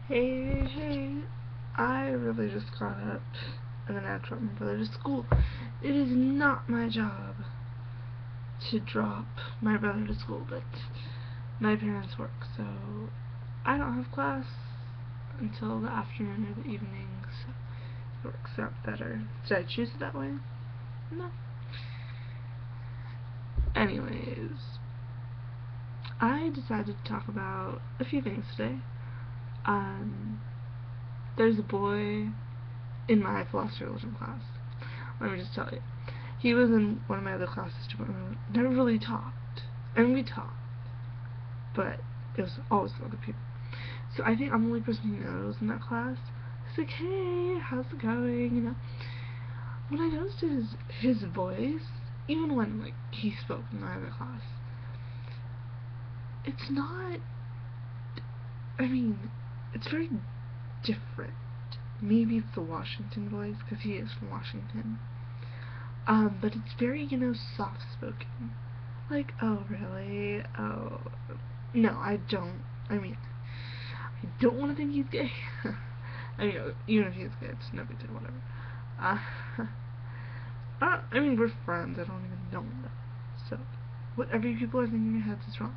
Hey, I really just got up and then I dropped my brother to school. It is not my job to drop my brother to school, but my parents work, so I don't have class until the afternoon or the evening, so it works out better. Did I choose it that way? No. Anyways, I decided to talk about a few things today. There's a boy in my philosophy religion class. Let me just tell you. He was in one of my other classes too, but never really talked. And we talked, but it was always with other people. So I think I'm the only person he knows in that class. He's like, hey, how's it going? You know. When I noticed his voice, even when like he spoke in my other class, it's not. I mean, it's very different. Maybe it's the Washington voice, because he is from Washington. But it's very, soft-spoken. Like, oh, really? Oh, no, I don't. I mean, I don't want to think he's gay. I mean, even if he is gay, it's no big deal, whatever. I mean, we're friends. I don't even know him, though. So, whatever you people are thinking in your heads is wrong.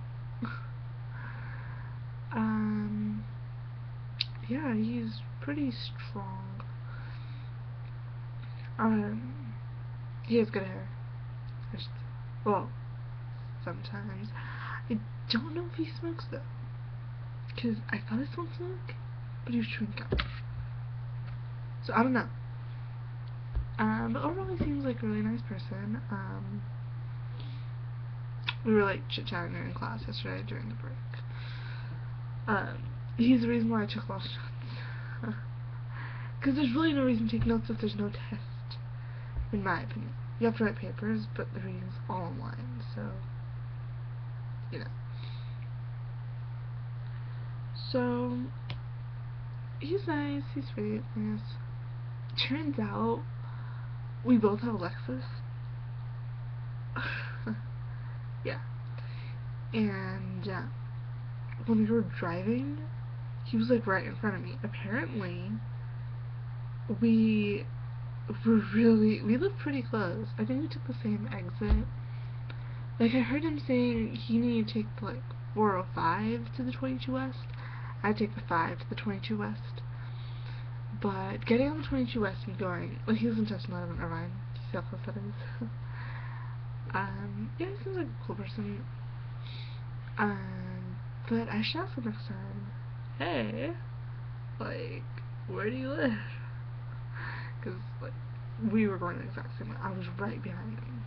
Yeah, he's pretty strong. He has good hair. Well, sometimes. I don't know if he smokes, though. Because I thought I smoked smoke, but he was chewing gum. So, I don't know. But overall, he seems like a really nice person. We were, like, chit-chatting in class yesterday during the break. He's the reason why I took lost shots. Because there's really no reason to take notes if there's no test, in my opinion. You have to write papers, but the reading's all online, so, you know. So, he's nice, he's sweet, yes. Turns out, we both have Alexis. Yeah. And, when we were driving, he was, like, right in front of me. Apparently, we lived pretty close. I think we took the same exit. Like, I heard him saying he needed to take, like, 405 to the 22 West. I take the 5 to the 22 West. But getting on the 22 West and going, like, he was in Tustin 11, never mind. See how close that is. Yeah, he seems like a cool person. But I should ask him next time, hey, like, where do you live? Because, like, we were going the exact same way. I was right behind him.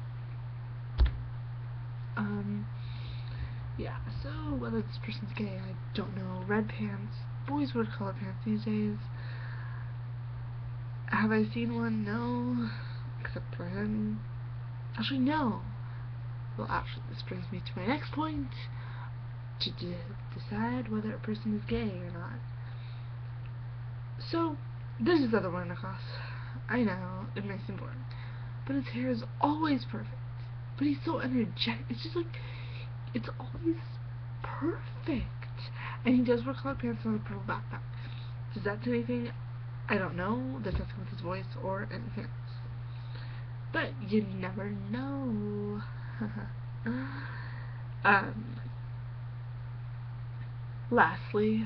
Yeah, so whether this person's gay, I don't know. Red pants. Boys wear colored pants these days. Have I seen one? No. Except for him. Actually, no. Well, actually, this brings me to my next point. To decide whether a person is gay or not. So, there's this other one in the class. I know, it may seem boring. But his hair is always perfect. But he's so energetic. It's just like, it's always perfect. And he does wear colored pants and a purple backpack. Does that do anything? I don't know. There's nothing with his voice or anything else. But you never know. Lastly,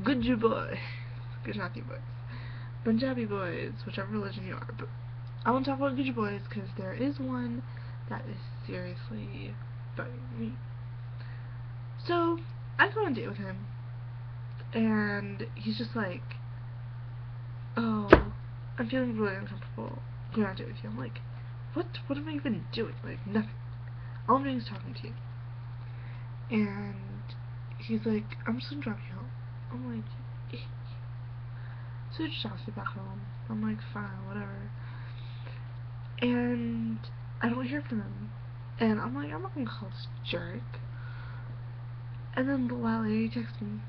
Guju boys. Gujarati boys. Punjabi boys, whichever religion you are. But I want to talk about Guju boys because there is one that is seriously bugging me. So, I go on a date with him, and he's just like, oh, I'm feeling really uncomfortable going on a date with you. I'm like, what am I even doing? Like, nothing. All I'm doing is talking to you. And he's like, I'm just gonna drop you home. I'm like, eh. So he just drops me back home. I'm like, fine, whatever. And I don't hear from him. And I'm like, I'm not gonna call this jerk. And then a while later, he texts me,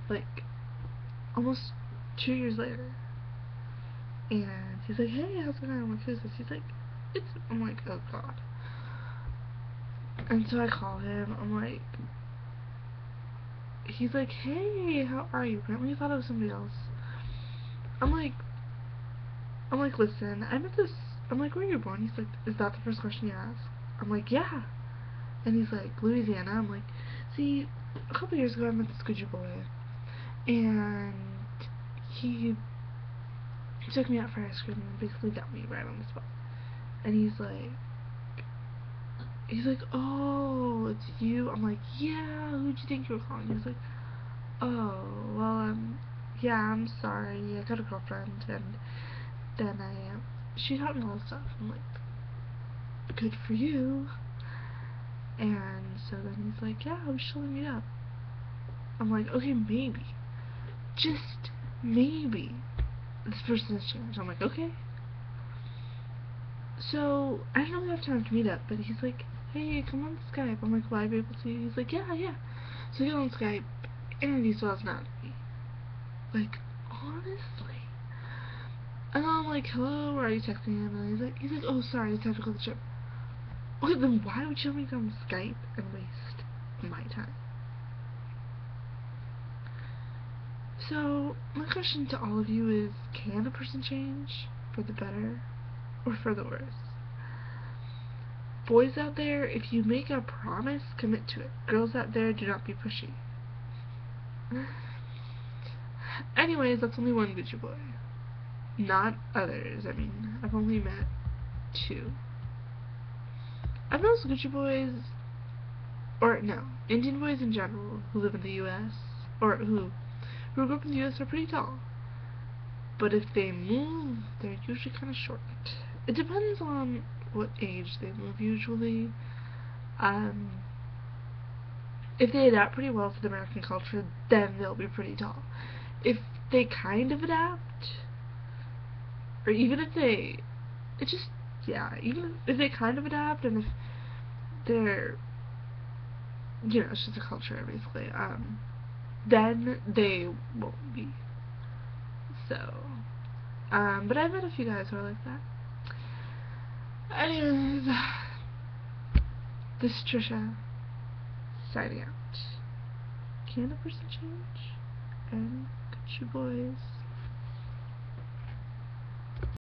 like, almost 2 years later. And he's like, hey, how's it going? I'm like, who's this? He's like, I'm like, oh god. And so I call him. I'm like, he's like, hey, how are you? Apparently he thought it was somebody else. I'm like, listen, I met this, I'm like, where are you born? He's like, is that the first question you ask? I'm like, yeah. And he's like, Louisiana. I'm like, see, a couple years ago I met this Guju boy, and he took me out for ice cream and basically dumped me right on the spot. And he's like, oh, it's you? I'm like, yeah, who'd you think you were calling? He's like, oh, well, yeah, I'm sorry, I got a girlfriend, and then she taught me all this stuff. I'm like, good for you. And so then he's like, yeah, we should meet up. I'm like, okay, maybe, just maybe, this person has changed. I'm like, okay. So, I don't really have time to meet up, but he's like, hey, come on Skype. I'm like, will I be able to? He's like, yeah. So we get on Skype, and he still hasn't asked me. Like, honestly. And I'm like, hello, or are you texting him? And he's like, oh, sorry, it's time to go to the gym. Okay, then why would you let me go on Skype and waste my time? So, my question to all of you is, can a person change for the better or for the worse? Boys out there, if you make a promise, commit to it. Girls out there, do not be pushy. Anyways, that's only one Guju boy. Not others. I mean, I've only met 2. I've noticed Guju boys, or no, Indian boys in general, who live in the U.S., or who grew up in the U.S. are pretty tall. But if they move, they're usually kind of short. It depends on what age they move, usually. If they adapt pretty well to the American culture, then they'll be pretty tall. If they kind of adapt, or even if they, even if they kind of adapt, and if they're, it's just a culture, basically, then they won't be. So, but I've met a few guys who are like that. Anyways, this is Trisha, signing out. Can a person change? And Guju boys.